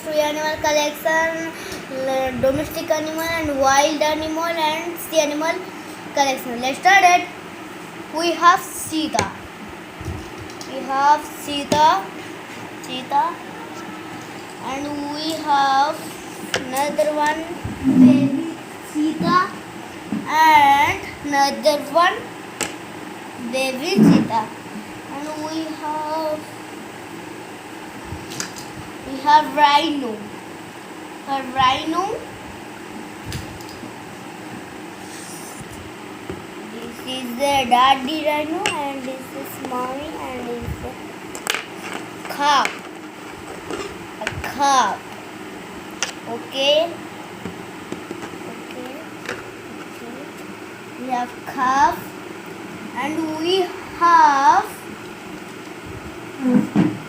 tree animal collection, domestic animal and wild animal and sea animal collection. Let's start it. We have cheetah. We have cheetah, and we have another one baby cheetah and another one baby cheetah, and we have rhino. A rhino. This is the daddy rhino and this is mommy and this is calf. A calf. Okay. We have calf and we have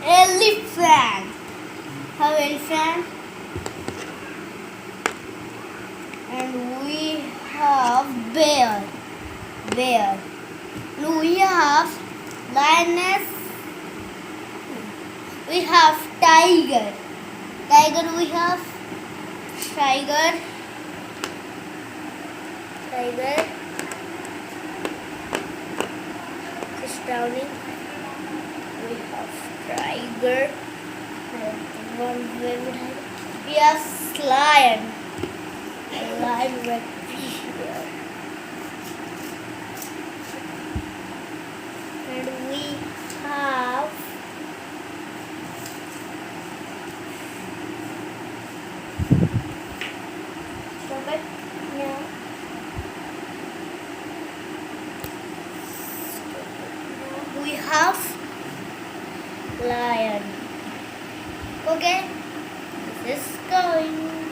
elephant. Have elephant. And we have bear. And we have lioness. We have tiger. We have tiger. Just drowning. We have tiger. We have lion. Lion right here. And we have stop it now. We have lion. Okay, this is going.